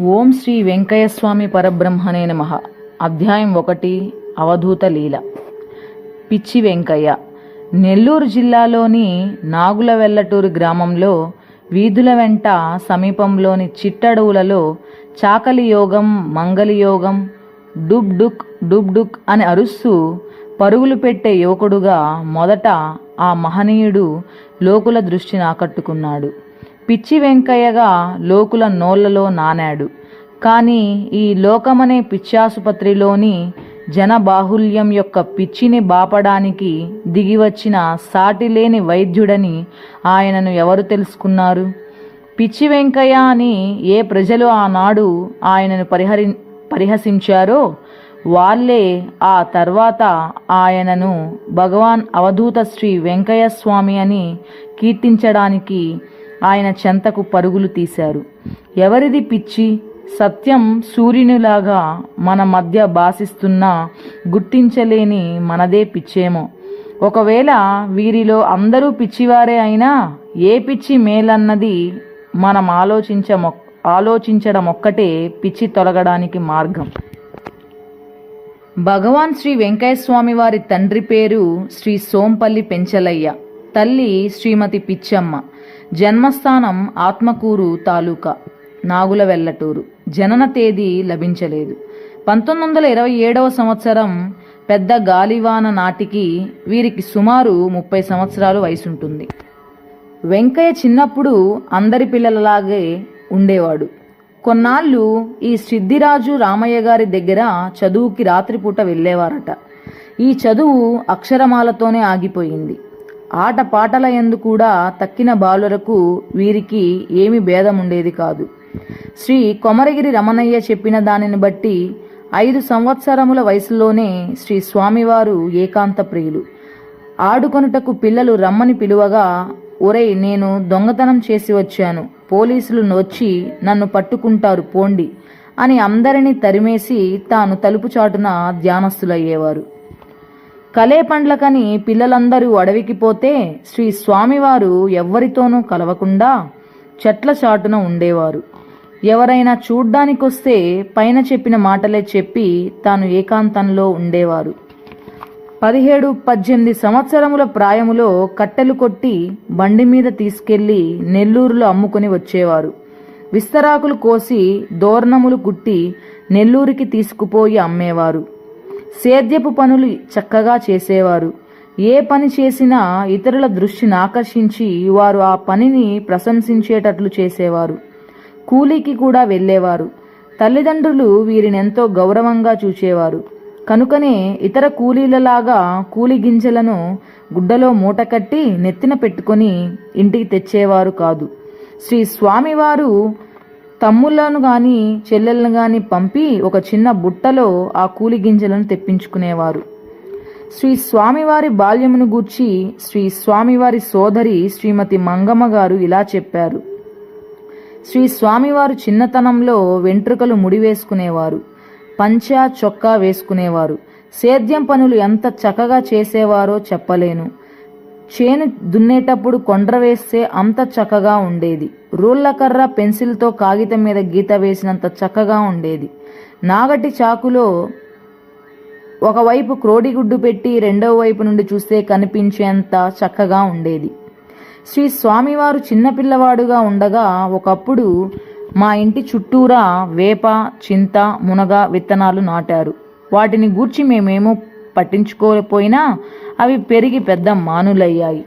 ఓం శ్రీ వెంకయ్యస్వామి పరబ్రహ్మణే నమః. అధ్యాయం 1 అవధూత లీల. పిచ్చి వెంకయ్య. నెల్లూరు జిల్లాలోని నాగులవెల్లటూరు గ్రామంలో వీధుల వెంట సమీపంలోని చిట్టడవులలో చాకలి యోగం, మంగలి యోగం, డుబ్ డుక్ డుబ్ డుక్ అని అరుస్తూ పరుగులు పెట్టే యువకుడుగా మొదట ఆ మహనీయుడు లోకుల దృష్టిని ఆకట్టుకున్నాడు. పిచ్చి వెంకయ్యగా లోకుల నోళ్లలో నానాడు. కానీ ఈ లోకమనే పిచ్చాసుపత్రిలోని జనబాహుల్యం యొక్క పిచ్చిని బాపడానికి దిగివచ్చిన సాటిలేని వైద్యుడని ఆయనను ఎవరు తెలుసుకున్నారు? పిచ్చి వెంకయ్య అని ఏ ప్రజలు ఆనాడు ఆయనను పరిహసించారో వాళ్ళే ఆ తర్వాత ఆయనను భగవాన్ అవధూత శ్రీ వెంకయ్య స్వామి అని కీర్తించడానికి ఆయన చెంతకు పరుగులు తీశారు. ఎవరిది పిచ్చి? సత్యం సూర్యునిలాగా మన మధ్య భాసిస్తున్నా గుర్తించలేని మనదే పిచ్చేమో. ఒకవేళ వీరిలో అందరూ పిచ్చివారే అయినా ఏ పిచ్చి మేలన్నది మనం ఆలోచించడం ఒక్కటే పిచ్చి తొలగడానికి మార్గం. భగవాన్ శ్రీ వెంకయ్యస్వామి వారి తండ్రి పేరు శ్రీ సోంపల్లి పెంచలయ్య, తల్లి శ్రీమతి పిచ్చమ్మ. జన్మస్థానం ఆత్మకూరు తాలూకా, నాగులవెల్లటూరు. జనన తేదీ లభించలేదు. 1927వ సంవత్సరం పెద్ద గాలివాన నాటికి వీరికి సుమారు 30 సంవత్సరాలు వయసుంటుంది. వెంకయ్య చిన్నప్పుడు అందరి పిల్లలలాగే ఉండేవాడు. కొన్నాళ్ళు ఈ సిద్ధిరాజు రామయ్య గారి దగ్గర చదువుకి రాత్రిపూట వెళ్ళేవారట. ఈ చదువు అక్షరమాలతోనే ఆగిపోయింది. ఆట పాటల యందు కూడా తక్కిన బాలురకు వీరికి ఏమి భేదం ఉండేది కాదు. శ్రీ కొమరగిరి రమణయ్య చెప్పిన దానిని బట్టి 5 సంవత్సరముల వయసులోనే శ్రీ స్వామివారు ఏకాంత ప్రియులు. ఆడుకొనుటకు పిల్లలు రమ్మని పిలువగా, ఒరేయ్, నేను దొంగతనం చేసి వచ్చాను, పోలీసులు వచ్చి నన్ను పట్టుకుంటారు పోండి అని అందరినీ తరిమేసి తాను తలుపు చాటున ధ్యానస్థులయ్యేవారు. కలే పండ్లకని పిల్లలందరూ అడవికి పోతే శ్రీ స్వామివారు ఎవ్వరితోనూ కలవకుండా చెట్ల చాటున ఉండేవారు. ఎవరైనా చూడ్డానికొస్తే పైన చెప్పిన మాటలే చెప్పి తాను ఏకాంతంలో ఉండేవారు. 17-18 సంవత్సరముల ప్రాయములో కట్టెలు కొట్టి బండి మీద తీసుకెళ్లి నెల్లూరులో అమ్ముకుని వచ్చేవారు. విస్తరాకులు కోసి దోర్ణములు కుట్టి నెల్లూరికి తీసుకుపోయి అమ్మేవారు. సేద్యపు పనులు చక్కగా చేసేవారు. ఏ పని చేసినా ఇతరుల దృష్టిని ఆకర్షించి వారు ఆ పనిని ప్రశంసించేటట్లు చేసేవారు. కూలీకి కూడా వెళ్ళేవారు. తల్లిదండ్రులు వీరినెంతో గౌరవంగా చూచేవారు. కనుకనే ఇతర కూలీలలాగా కూలి గింజలను గుడ్డలో మూటకట్టి నెత్తిన పెట్టుకొని ఇంటికి తెచ్చేవారు కాదు. శ్రీ స్వామివారు తమ్ముళ్లను గాని చెల్లెలను గాని పంపి ఒక చిన్న బుట్టలో ఆ కూలి గింజలను తెప్పించుకునేవారు. శ్రీ స్వామివారి బాల్యమును గూర్చి శ్రీ స్వామివారి సోదరి శ్రీమతి మంగమ్మ గారు ఇలా చెప్పారు. శ్రీ స్వామివారు చిన్నతనంలో వెంట్రుకలు ముడివేసుకునేవారు, పంచా చొక్కా వేసుకునేవారు. సేద్యం పనులు ఎంత చక్కగా చేసేవారో చెప్పలేను. చేను దున్నేటప్పుడు కొండ్ర వేస్తే అంత చక్కగా ఉండేది. రూళ్ళకర్ర పెన్సిల్తో కాగితం మీద గీత వేసినంత చక్కగా ఉండేది. నాగటి చాకులో ఒకవైపు క్రోడిగుడ్డు పెట్టి రెండవ వైపు నుండి చూస్తే కనిపించేంత చక్కగా ఉండేది. శ్రీ స్వామివారు చిన్నపిల్లవాడుగా ఉండగా ఒకప్పుడు మా ఇంటి చుట్టూరా వేప, చింత, మునగ విత్తనాలు నాటారు. వాటిని గూర్చి మేమేమో పట్టించుకోకపోయినా అవి పెరిగి పెద్ద మానులయ్యాయి.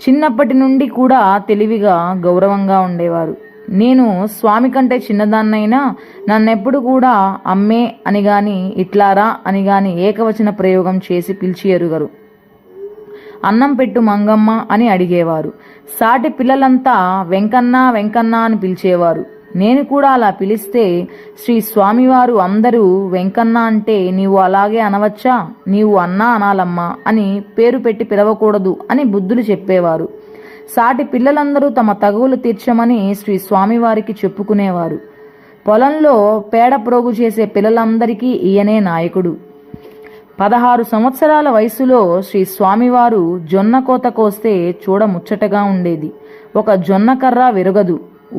చిన్నప్పటి నుండి కూడా తెలివిగా గౌరవంగా ఉండేవారు. నేను స్వామి కంటే చిన్నదాన్నైనా నన్నెప్పుడు కూడా అమ్మే అని గాని ఇట్లారా అని గాని ఏకవచన ప్రయోగం చేసి పిలిచి ఎరుగరు. అన్నం పెట్టు మంగమ్మ అని అడిగేవారు. సాటి పిల్లలంతా వెంకన్న వెంకన్న అని పిలిచేవారు. నేను కూడా అలా పిలిస్తే శ్రీ స్వామివారు అందరూ వెంకన్న అంటే నీవు అలాగే అనవచ్చా, నీవు అన్నా అనాలమ్మా అని పేరు పెట్టి పిలవకూడదు అని బుద్ధులు చెప్పేవారు. సాటి పిల్లలందరూ తమ తగువులు తీర్చమని శ్రీ స్వామివారికి చెప్పుకునేవారు. పొలంలో పేడ ప్రోగు చేసే పిల్లలందరికీ ఈయనే నాయకుడు. 16 సంవత్సరాల వయసులో శ్రీ స్వామివారు జొన్న కోత కోస్తే చూడ ముచ్చటగా ఉండేది. ఒక జొన్న కర్ర విరగదు.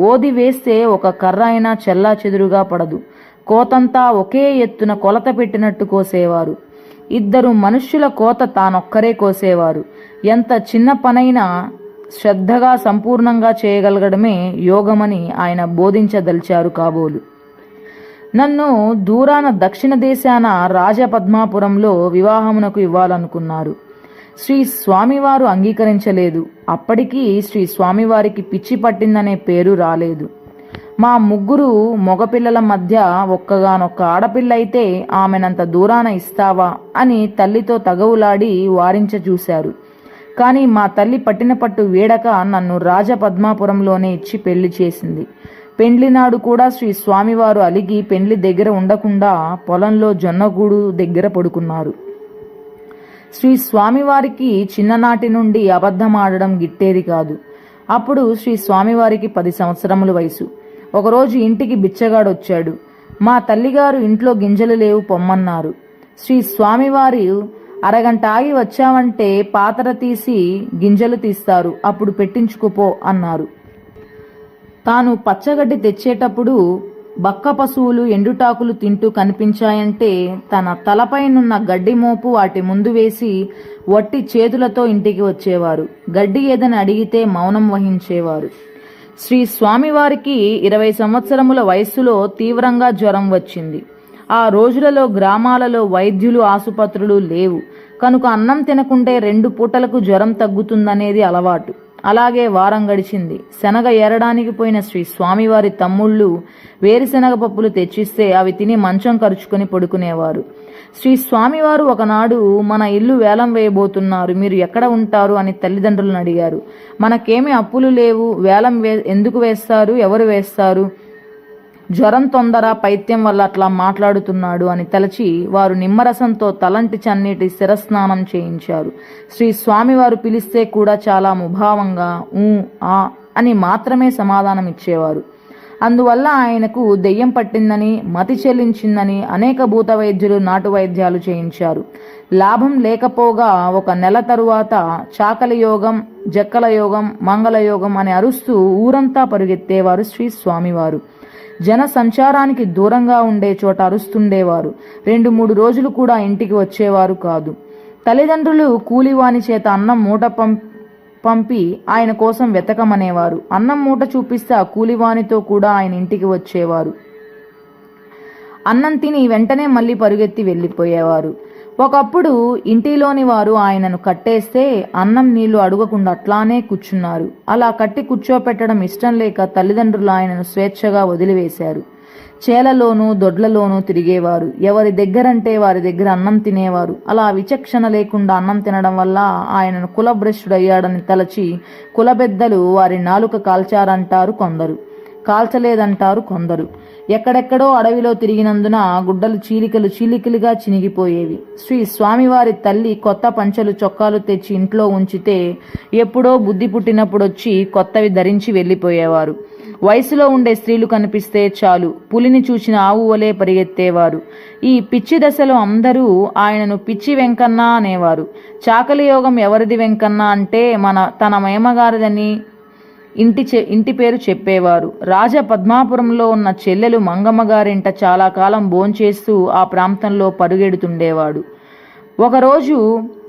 ఓది వేస్తే ఒక కర్ర అయినా చెల్లా చెదురుగా పడదు. కోతంతా ఒకే ఎత్తున కొలత పెట్టినట్టు కోసేవారు. 2 మనుష్యుల కోత తానొక్కరే కోసేవారు. ఎంత చిన్న పనైనా శ్రద్ధగా సంపూర్ణంగా చేయగలగడమే యోగమని ఆయన బోధించదలిచారు కాబోలు. నన్ను దూరాన దక్షిణ దేశాన రాజపద్మాపురంలో వివాహమునకు ఇవ్వాలనుకున్నారు. శ్రీ స్వామివారు అంగీకరించలేదు. అప్పటికీ శ్రీ స్వామివారికి పిచ్చి పట్టిందనే పేరు రాలేదు. మా 3 మగపిల్లల మధ్య ఒక్కగానొక్క ఆడపిల్ల అయితే ఆమెనంత దూరాన ఇస్తావా అని తల్లితో తగవులాడి వారించ చూశారు. కానీ మా తల్లి పట్టిన పట్టు వీడక నన్ను రాజపద్మాపురంలోనే ఇచ్చి పెళ్లి చేసింది. పెండ్లినాడు కూడా శ్రీ స్వామివారు అలిగి పెండ్లి దగ్గర ఉండకుండా పొలంలో జొన్నగూడు దగ్గర పడుకున్నారు. శ్రీ స్వామివారికి చిన్ననాటి నుండి అబద్ధమాడడం గిట్టేది కాదు. అప్పుడు శ్రీ స్వామివారికి 10 సంవత్సరముల వయసు. ఒకరోజు ఇంటికి బిచ్చగాడొచ్చాడు. మా తల్లిగారు ఇంట్లో గింజలు లేవు పొమ్మన్నారు. శ్రీ స్వామివారు అరగంట ఆగి వచ్చావంటే పాతర తీసి గింజలు తీస్తారు, అప్పుడు పెట్టించుకుపో అన్నారు. తాను పచ్చగడ్డి తెచ్చేటప్పుడు బక్క పశువులు ఎండుటాకులు తింటూ కనిపించాయంటే తన తలపైనున్న గడ్డి మోపు వాటి ముందు వేసి వట్టి చేతులతో ఇంటికి వచ్చేవారు. గడ్డి ఏదని అడిగితే మౌనం వహించేవారు. శ్రీ స్వామివారికి 20 సంవత్సరముల వయస్సులో తీవ్రంగా జ్వరం వచ్చింది. ఆ రోజులలో గ్రామాలలో వైద్యులు ఆసుపత్రులు లేవు కనుక అన్నం తినకుంటే 2 పూటలకు జ్వరం తగ్గుతుందనేది అలవాటు. అలాగే వారం గడిచింది. శనగ ఏరడానికి పోయిన శ్రీ స్వామివారి తమ్ముళ్ళు వేరుశనగ పప్పులు తెచ్చిస్తే అవి తిని మంచం కరుచుకొని పడుకునేవారు. శ్రీ స్వామివారు ఒకనాడు మన ఇల్లు వేలం వేయబోతున్నారు, మీరు ఎక్కడ ఉంటారు అని తల్లిదండ్రులను అడిగారు. మనకేమీ అప్పులు లేవు, వేలం ఎందుకు వేస్తారు, ఎవరు వేస్తారు, జ్వరం తొందర పైత్యం వల్ల అట్లా మాట్లాడుతున్నాడు అని తలచి వారు నిమ్మరసంతో తలంటి చన్నీటి శిరస్నానం చేయించారు. శ్రీ స్వామివారు పిలిస్తే కూడా చాలా ముభావంగా ఆ అని మాత్రమే సమాధానం ఇచ్చేవారు. అందువల్ల ఆయనకు దెయ్యం పట్టిందని, మతి చెల్లించిందని అనేక భూత వైద్యులు నాటు వైద్యాలు చేయించారు. లాభం లేకపోగా 1 నెల తరువాత చాకలి యోగం, జక్కల యోగం, మంగళ యోగం అని అరుస్తూ ఊరంతా పరుగెత్తేవారు శ్రీ స్వామివారు. జన సంచారానికి దూరంగా ఉండే చోట అరుస్తుండేవారు. 2-3 రోజులు కూడా ఇంటికి వచ్చేవారు కాదు. తల్లిదండ్రులు కూలివాని చేత అన్నం మూట పంపి ఆయన కోసం వెతకమనేవారు. అన్నం మూట చూపిస్తే ఆ కూలివానితో కూడా ఆయన ఇంటికి వచ్చేవారు. అన్నం తిని వెంటనే మళ్ళీ పరుగెత్తి వెళ్ళిపోయేవారు. ఒకప్పుడు ఇంటిలోని వారు ఆయనను కట్టేస్తే అన్నం నీళ్లు అడగకుండా అట్లానే కూర్చున్నారు. అలా కట్టి కూర్చోపెట్టడం ఇష్టం లేక తల్లిదండ్రులు ఆయనను స్వేచ్ఛగా వదిలివేశారు. చేలలోనూ దొడ్లలోనూ తిరిగేవారు. ఎవరి దగ్గరంటే వారి దగ్గర అన్నం తినేవారు. అలా విచక్షణ లేకుండా అన్నం తినడం వల్ల ఆయనను కులభ్రష్టుడయ్యాడని తలచి కులబెద్దలు వారి నాలుక కాల్చారంటారు కొందరు, కాల్చలేదంటారు కొందరు. ఎక్కడెక్కడో అడవిలో తిరిగినందున గుడ్డలు చీలికలుగా చినిగిపోయేవి. శ్రీ స్వామివారి తల్లి కొత్త పంచలు చొక్కాలు తెచ్చి ఇంట్లో ఉంచితే ఎప్పుడో బుద్ధి పుట్టినప్పుడొచ్చి కొత్తవి ధరించి వెళ్ళిపోయేవారు. వయసులో ఉండే స్త్రీలు కనిపిస్తే చాలు పులిని చూసిన ఆవు వలె పరిగెత్తేవారు. ఈ పిచ్చి దశలో అందరూ ఆయనను పిచ్చి వెంకన్న అనేవారు. చాకలి యోగం ఎవరిది వెంకన్న అంటే తన మేమగారిదని ఇంటి పేరు చెప్పేవారు. రాజపద్మాపురంలో ఉన్న చెల్లెలు మంగమ్మ గారింట చాలా కాలం భోంచేస్తూ ఆ ప్రాంతంలో పరుగెడుతుండేవాడు. ఒకరోజు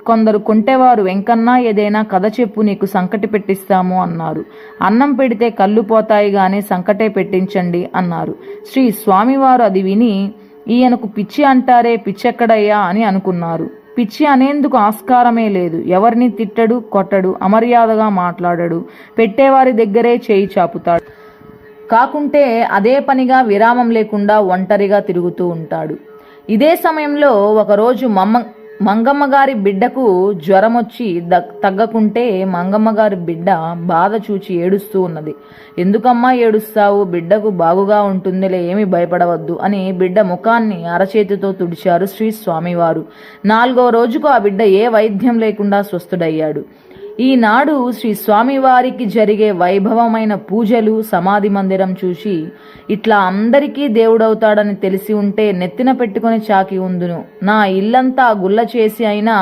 కొందరు కొంటేవారు, వెంకన్న ఏదైనా కథ చెప్పు, నీకు సంకటి పెట్టిస్తాము అన్నారు. అన్నం పెడితే కళ్ళు పోతాయి గాని సంకటే పెట్టించండి అన్నారు. శ్రీ స్వామివారు అది విని, ఈయనకు పిచ్చి అంటారే, పిచ్చెక్కడయ్యా అని అనుకున్నారు. పిచ్చి అనేందుకు ఆస్కారమే లేదు. ఎవరిని తిట్టడు, కొట్టడు, అమర్యాదగా మాట్లాడడు, పెట్టేవారి దగ్గరే చేయి చాపుతాడు. కాకుంటే అదే పనిగా విరామం లేకుండా ఒంటరిగా తిరుగుతూ ఉంటాడు. ఇదే సమయంలో ఒకరోజు మంగమ్మగారి బిడ్డకు జ్వరం వచ్చి తగ్గకుంటే మంగమ్మగారి బిడ్డ బాధ చూచి ఏడుస్తూ ఉన్నది. ఎందుకమ్మా ఏడుస్తావు, బిడ్డకు బాగుగా ఉంటుందిలే, ఏమి భయపడవద్దు అని బిడ్డ ముఖాన్ని అరచేతితో తుడిచారు శ్రీ స్వామివారు. 4వ రోజుకు ఆ బిడ్డ ఏ వైద్యం లేకుండా స్వస్థుడయ్యాడు. ఈనాడు శ్రీ స్వామివారికి జరిగే వైభవమైన పూజలు, సమాధి మందిరం చూసి ఇట్లా అందరికీ దేవుడవుతాడని తెలిసి ఉంటే నెత్తిన పెట్టుకుని చాకి ఉండును. నా ఇల్లంతా గుల్ల చేసి అయినా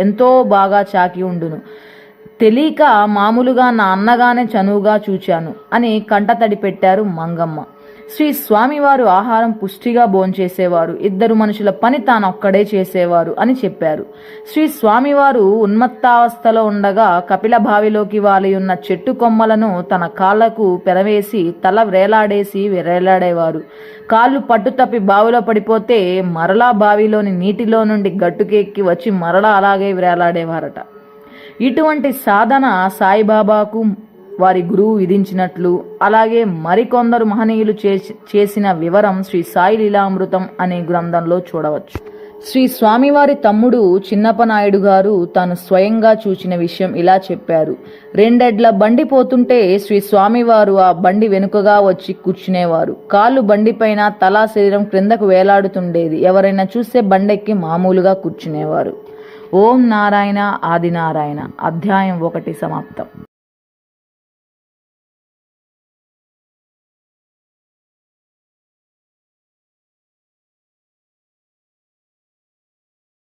ఎంతో బాగా చాకి ఉండును. తెలియక మామూలుగా నా అన్నగానే చనువుగా చూచాను అని కంటతడి పెట్టారు మంగమ్మ. శ్రీ స్వామివారు ఆహారం పుష్టిగా భోంచేసేవారు. ఇద్దరు మనుషుల పని తానొక్కడే చేసేవారు అని చెప్పారు. శ్రీ స్వామివారు ఉన్మత్తావస్థలో ఉండగా కపిల బావిలోకి వాలి ఉన్న చెట్టు కొమ్మలను తన కాళ్లకు పెరవేసి తల వ్రేలాడేసి వేలాడేవారు. కాళ్ళు పట్టుతప్పి బావిలో పడిపోతే మరలా బావిలోని నీటిలో నుండి గట్టుకెక్కి వచ్చి మరలా అలాగే వేలాడేవారట. ఇటువంటి సాధన సాయిబాబాకు వారి గురువు విధించినట్లు, అలాగే మరికొందరు మహనీయులు చేసిన వివరం శ్రీ సాయి లీలామృతం అనే గ్రంథంలో చూడవచ్చు. శ్రీ స్వామివారి తమ్ముడు చిన్నపనాయుడు గారు తాను స్వయంగా చూచిన విషయం ఇలా చెప్పారు. 2 ఎడ్ల బండి పోతుంటే శ్రీ స్వామివారు ఆ బండి వెనుకగా వచ్చి కూర్చునేవారు. కాళ్ళు బండిపైన, తలా శరీరం క్రిందకు వేలాడుతుండేది. ఎవరైనా చూస్తే బండెక్కి మామూలుగా కూర్చునేవారు. ఓం నారాయణ ఆదినారాయణ. అధ్యాయం 1 సమాప్తం.